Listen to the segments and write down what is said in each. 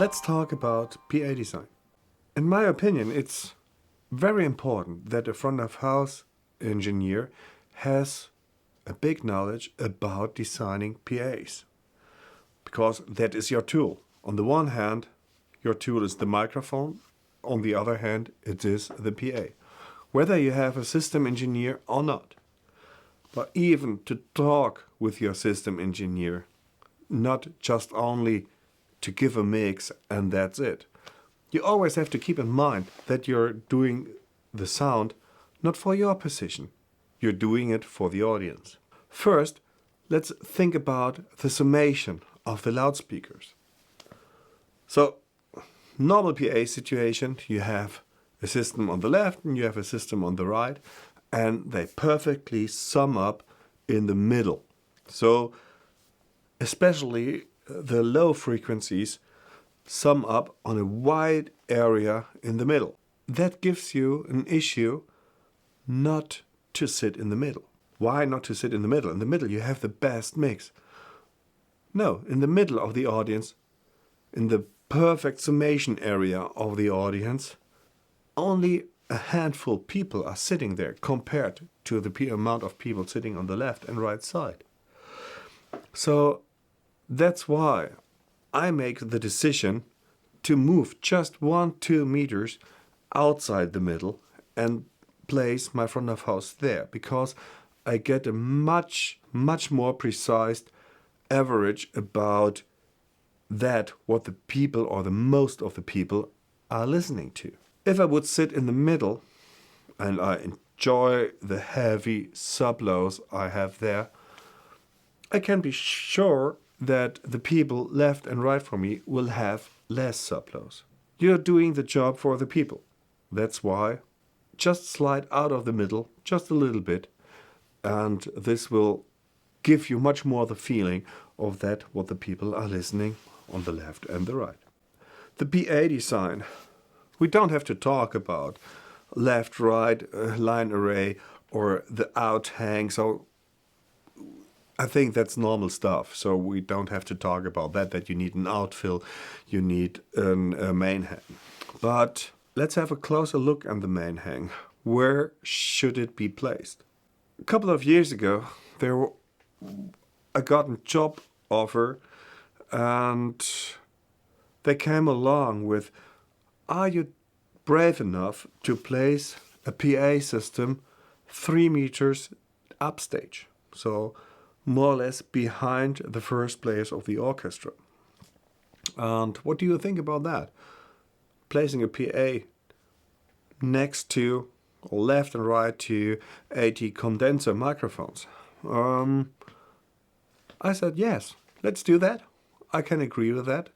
Let's talk about PA design. In my opinion, it's very important that a front of house engineer has a big knowledge about designing PAs, because that is your tool. On the one hand, your tool is the microphone. On the other hand, it is the PA. Whether you have a system engineer or not. But even to talk with your system engineer, not just only to give a mix and that's it. You always have to keep in mind that you're doing the sound not for your position. You're doing it for the audience. First, let's think about the summation of the loudspeakers. So, normal PA situation, you have a system on the left and you have a system on the right, and they perfectly sum up in the middle. So, especially the low frequencies sum up on a wide area in the middle. That gives you an issue not to sit in the middle. Why not to sit in the middle? In the middle you have the best mix. No, in the middle of the audience, in the perfect summation area of the audience, only a handful of people are sitting there compared to the amount of people sitting on the left and right side. So that's why I make the decision to move just 1-2 meters outside the middle and place my front of house there, because I get a much more precise average about that what the people or the most of the people are listening to. If I would sit in the middle and I enjoy the heavy sub-lows I have there, I can be sure that the people left and right from me will have less sub-lows. You're doing the job for the people. That's why just slide out of the middle just a little bit, and this will give you much more the feeling of that what the people are listening on the left and the right. The PA design. We don't have to talk about left, right, line array or the outhang. So I think that's normal stuff. So we don't have to talk about that you need an outfill, you need a main hang. But let's have a closer look at the main hang. Where should it be placed? A couple of years ago, I got a job offer and they came along with, are you brave enough to place a PA system 3 meters upstage? So more or less behind the first players of the orchestra. And what do you think about that? Placing a PA next to, or left and right to 80 condenser microphones. I said, yes, let's do that. I can agree with that.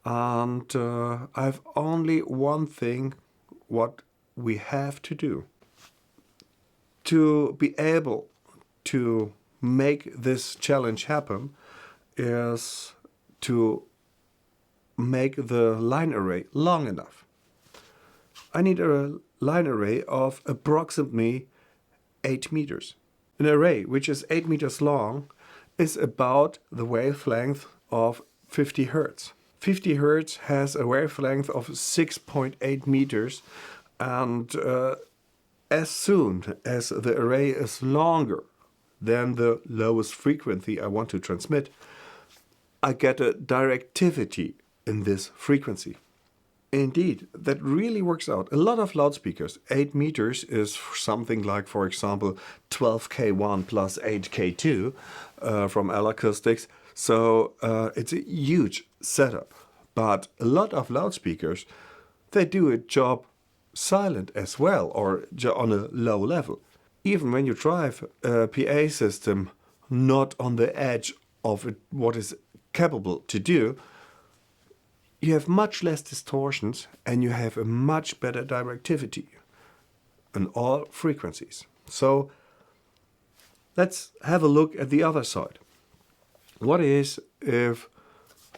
And I have only one thing what we have to do. To be able to make this challenge happen is to make the line array long enough. I need a line array of approximately 8 meters. An array which is 8 meters long is about the wavelength of 50 hertz. 50 hertz has a wavelength of 6.8 meters, and as soon as the array is longer than the lowest frequency I want to transmit, I get a directivity in this frequency. Indeed, that really works out. A lot of loudspeakers, 8 meters is something like, for example, 12K1 plus 8K2 from L Acoustics. So it's a huge setup. But a lot of loudspeakers, they do a job silent as well, or on a low level. Even when you drive a PA system not on the edge of what is capable to do, you have much less distortions and you have a much better directivity in all frequencies. So let's have a look at the other side. What is if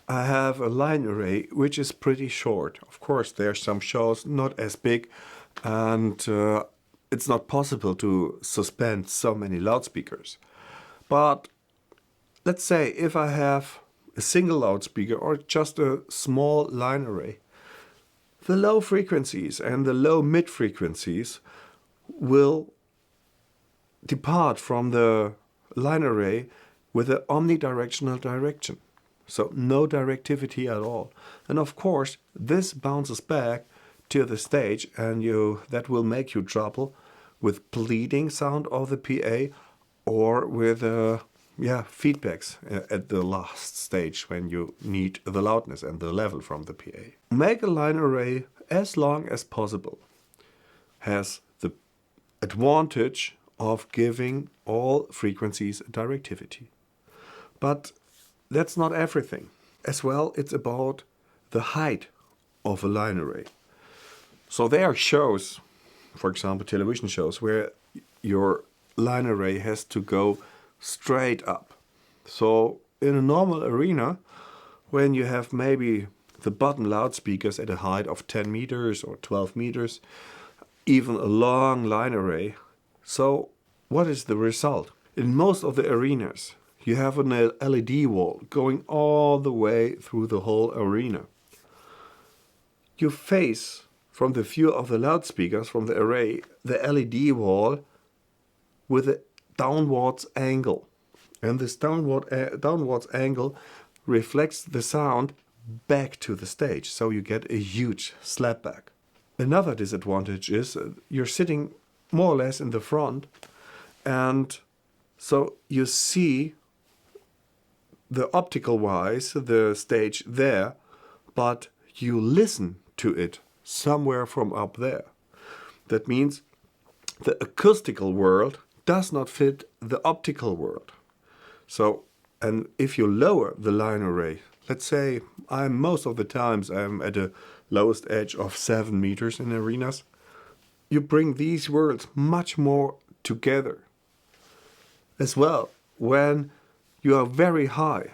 I have a line array which is pretty short? Of course, there are some shows not as big, and it's not possible to suspend so many loudspeakers. But let's say if I have a single loudspeaker or just a small line array, the low frequencies and the low mid frequencies will depart from the line array with an omnidirectional direction. So no directivity at all. And of course, this bounces back to the stage, and that will make you trouble with bleeding sound of the PA or with feedbacks at the last stage when you need the loudness and the level from the PA. Make a line array as long as possible. Has the advantage of giving all frequencies directivity. But that's not everything. As well, it's about the height of a line array. So there are shows, for example, television shows, where your line array has to go straight up. So in a normal arena, when you have maybe the bottom loudspeakers at a height of 10 meters or 12 meters, even a long line array. So what is the result? In most of the arenas, you have an LED wall going all the way through the whole arena. You face, from the view of the loudspeakers from the array, the LED wall with a downwards angle. And this downwards angle reflects the sound back to the stage, so you get a huge slapback. Another disadvantage is you're sitting more or less in the front, and so you see the optical wise the stage there, but you listen to it somewhere from up there. That means the acoustical world does not fit the optical world. So, and if you lower the line array, let's say most of the times I'm at a lowest edge of 7 meters in arenas, you bring these worlds much more together. As well, when you are very high,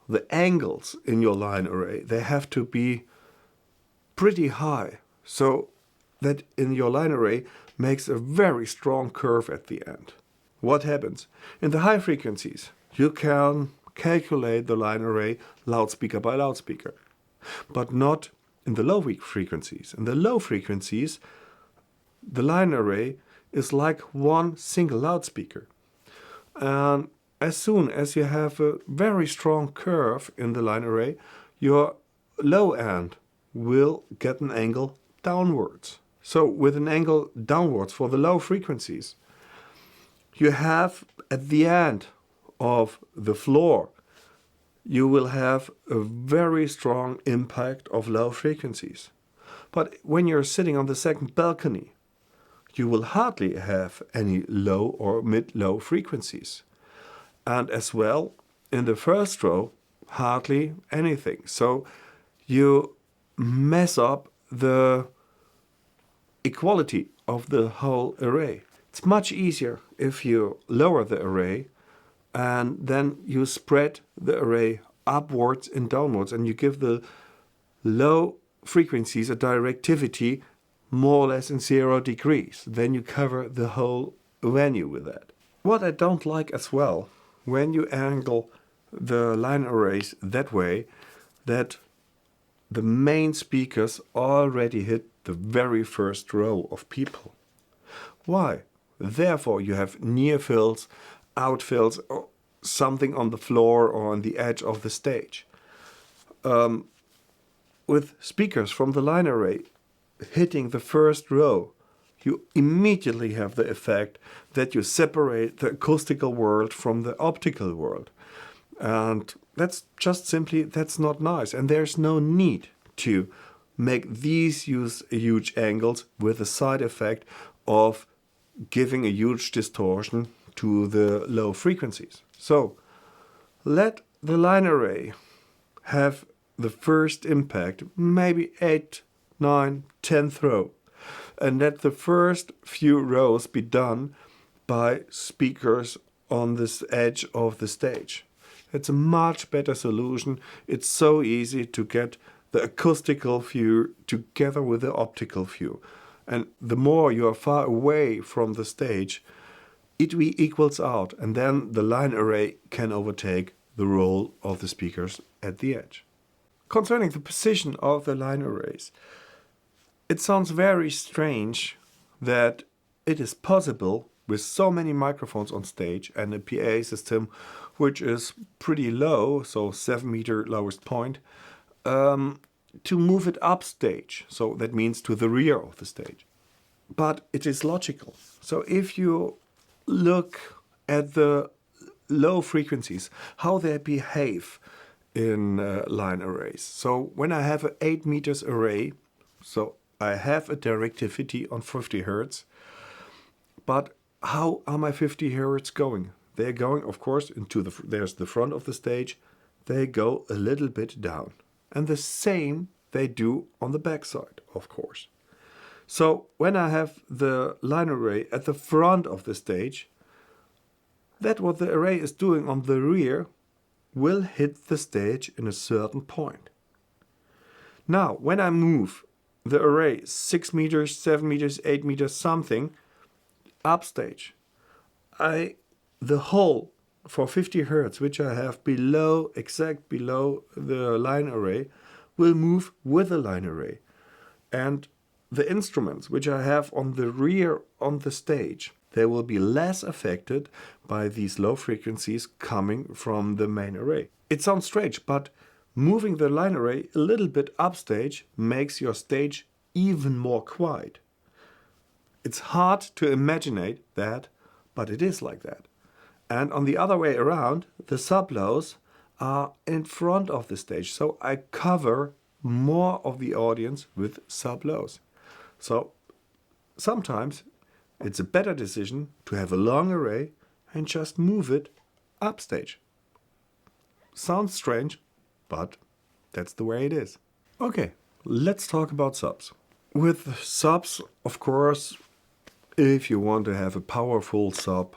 the angles in your line array, they have to be pretty high, so that in your line array makes a very strong curve at the end. What happens? In the high frequencies, you can calculate the line array loudspeaker by loudspeaker, but not in the low frequencies. In the low frequencies, the line array is like one single loudspeaker. And as soon as you have a very strong curve in the line array, your low end will get an angle downwards. So with an angle downwards for the low frequencies, you have at the end of the floor, you will have a very strong impact of low frequencies. But when you're sitting on the second balcony, you will hardly have any low or mid-low frequencies. And as well, in the first row, hardly anything. So you mess up the equality of the whole array. It's much easier if you lower the array and then you spread the array upwards and downwards, and you give the low frequencies a directivity more or less in 0 degrees. Then you cover the whole venue with that. What I don't like as well, when you angle the line arrays that way, that the main speakers already hit the very first row of people. Why? Therefore, you have near fills, out fills, or something on the floor or on the edge of the stage. With speakers from the line array hitting the first row, you immediately have the effect that you separate the acoustical world from the optical world. And that's just simply, that's not nice. And there's no need to make these use huge angles with the side effect of giving a huge distortion to the low frequencies. So let the line array have the first impact, maybe 8, 9, 10th row, and let the first few rows be done by speakers on this edge of the stage. It's a much better solution. It's so easy to get the acoustical view together with the optical view. And the more you are far away from the stage, it equals out, and then the line array can overtake the role of the speakers at the edge. Concerning the position of the line arrays, it sounds very strange that it is possible with so many microphones on stage and a PA system which is pretty low, so 7-meter lowest point, to move it upstage. So that means to the rear of the stage. But it is logical. So if you look at the low frequencies, how they behave in line arrays. So when I have an 8 meters array, so I have a directivity on 50 hertz, but how are my 50 hertz going? They're going, of course, into there's the front of the stage. They go a little bit down. And the same they do on the back side, of course. So when I have the line array at the front of the stage, that what the array is doing on the rear will hit the stage in a certain point. Now, when I move the array 6 meters, 7 meters, 8 meters, something, upstage, the hole for 50 hertz, which I have below, exact below the line array, will move with the line array. And the instruments which I have on the rear on the stage, they will be less affected by these low frequencies coming from the main array. It sounds strange, but moving the line array a little bit upstage makes your stage even more quiet. It's hard to imagine that, but it is like that. And on the other way around, the sub-lows are in front of the stage. So I cover more of the audience with sub-lows. So sometimes it's a better decision to have a long array and just move it upstage. Sounds strange, but that's the way it is. Okay, let's talk about subs. With subs, of course, if you want to have a powerful sub,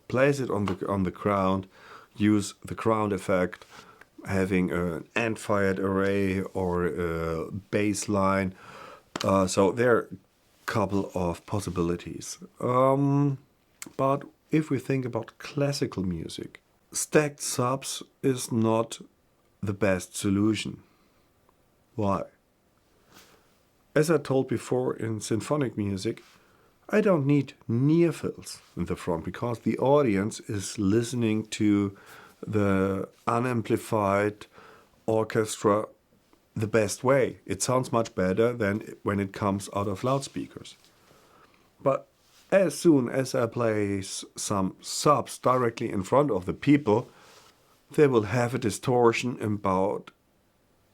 place it on the ground, use the ground effect, having an end-fired array or a bass line. So there are a couple of possibilities. But if we think about classical music, stacked subs is not the best solution. Why? As I told before, in symphonic music, I don't need near fills in the front because the audience is listening to the unamplified orchestra the best way. It sounds much better than when it comes out of loudspeakers. But as soon as I place some subs directly in front of the people, they will have a distortion about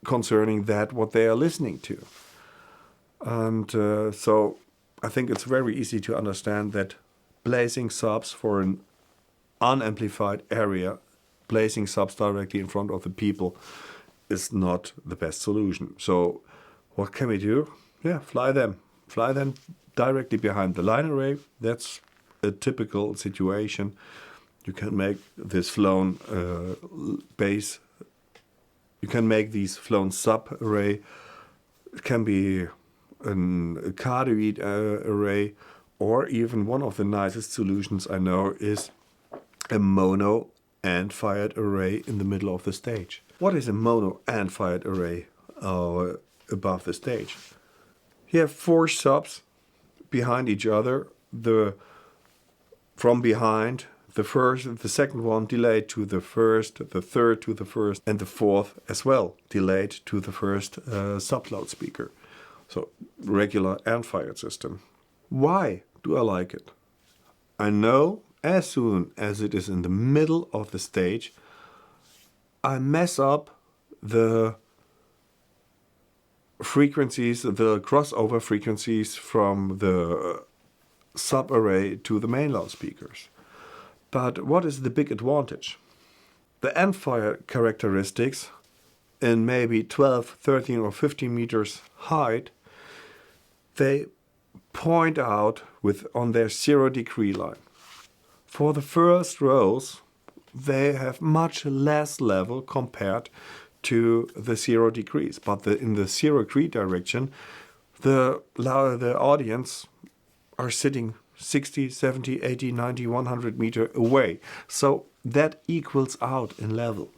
concerning that what they are listening to. And so I think it's very easy to understand that placing subs for an unamplified area, placing subs directly in front of the people is not the best solution. So what can we do? Yeah, fly them directly behind the line array. That's a typical situation. You can make this flown bass. You can make these flown sub array. It can be a cardioid array, or even one of the nicest solutions I know is a mono and fired array in the middle of the stage. What is a mono and fired array above the stage? You have 4 subs behind each other. From behind, the first, the second one delayed to the first, the third to the first, and the fourth as well delayed to the first sub loudspeaker. So regular and fired system. Why do I like it? I know as soon as it is in the middle of the stage, I mess up the frequencies, the crossover frequencies from the sub-array to the main loudspeakers. But what is the big advantage? The end-fire characteristics in maybe 12, 13 or 15 meters height, they point out on their 0-degree line. For the first rows, they have much less level compared to the 0 degrees. But in the 0-degree direction, the audience are sitting 60, 70, 80, 90, 100 meters away. So that equals out in level.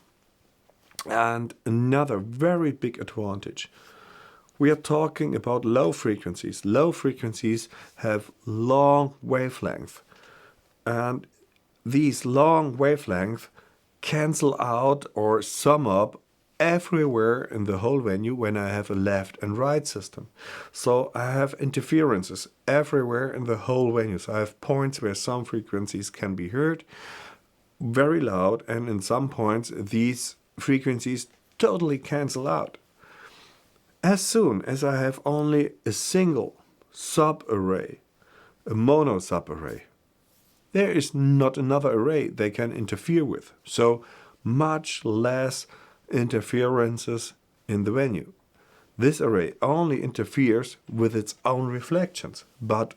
And another very big advantage, we are talking about low frequencies. Low frequencies have long wavelength, and these long wavelengths cancel out or sum up everywhere in the whole venue when I have a left and right system. So I have interferences everywhere in the whole venue. So I have points where some frequencies can be heard very loud, and in some points these frequencies totally cancel out. As soon as I have only a single sub-array, a mono sub-array, there is not another array they can interfere with. So much less interferences in the venue. This array only interferes with its own reflections, but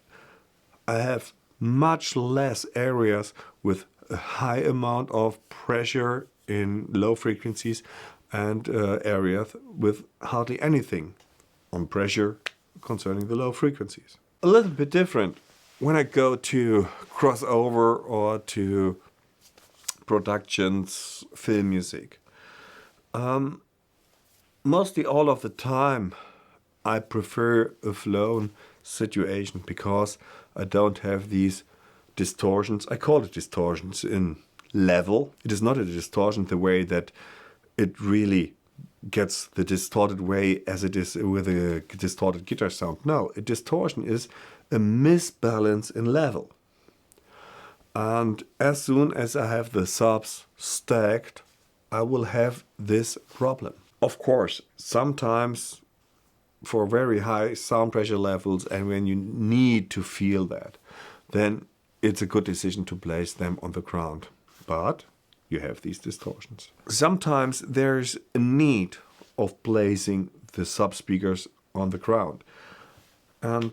I have much less areas with a high amount of pressure in low frequencies and areas with hardly anything on pressure concerning the low frequencies. A little bit different when I go to crossover or to productions, film music. Mostly all of the time I prefer a flown situation because I don't have these distortions. I call it distortions in level. It is not a distortion the way that it really gets the distorted way as it is with a distorted guitar sound. No, a distortion is a misbalance in level. And as soon as I have the subs stacked, I will have this problem. Of course, sometimes for very high sound pressure levels and when you need to feel that, then it's a good decision to place them on the ground. But you have these distortions. Sometimes there's a need of placing the sub speakers on the ground. And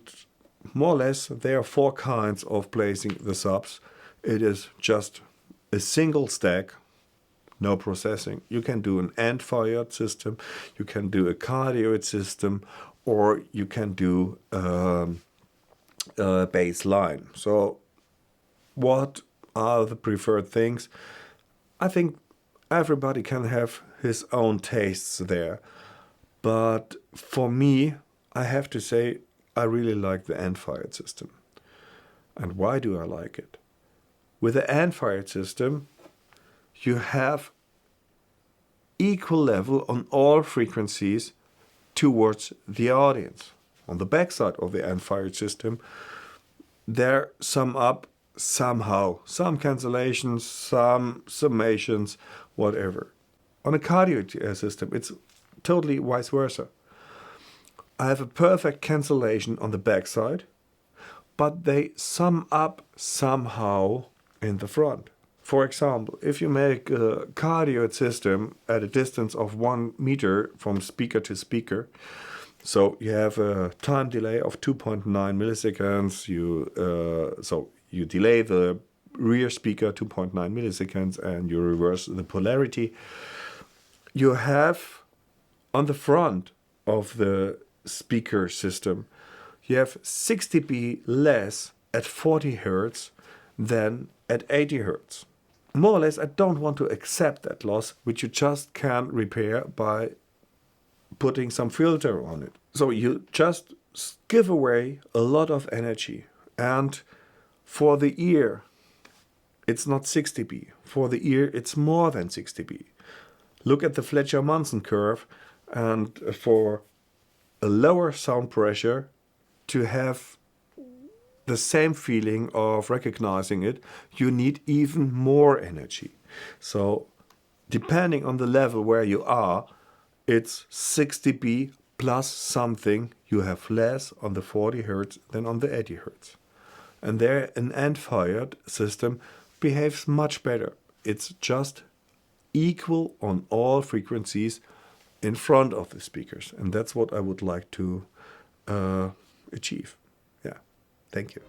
more or less there are 4 kinds of placing the subs. It is just a single stack, no processing. You can do an end-fired system, you can do a cardioid system, or you can do a bass line. So what are the preferred things? I think everybody can have his own tastes there. But for me, I have to say I really like the end-fired system. And why do I like it? With the end-fired system, you have equal level on all frequencies towards the audience. On the backside of the end-fired system, there sum up somehow, some cancellations, some summations, whatever. On a cardioid system, it's totally vice versa. I have a perfect cancellation on the backside, but they sum up somehow in the front. For example, if you make a cardioid system at a distance of 1 meter from speaker to speaker, so you have a time delay of 2.9 milliseconds, so you delay the rear speaker 2.9 milliseconds and you reverse the polarity. You have on the front of the speaker system, you have 60 dB less at 40 Hertz than at 80 Hertz. More or less, I don't want to accept that loss, which you just can repair by putting some filter on it. So you just give away a lot of energy. And for the ear, it's not 6 dB. For the ear, it's more than 6 dB. Look at the Fletcher-Munson curve, and for a lower sound pressure, to have the same feeling of recognizing it, you need even more energy. So depending on the level where you are, it's 6 dB plus something. You have less on the 40 Hertz than on the 80 Hertz. And there an end-fired system behaves much better. It's just equal on all frequencies in front of the speakers. And that's what I would like to achieve. Yeah, thank you.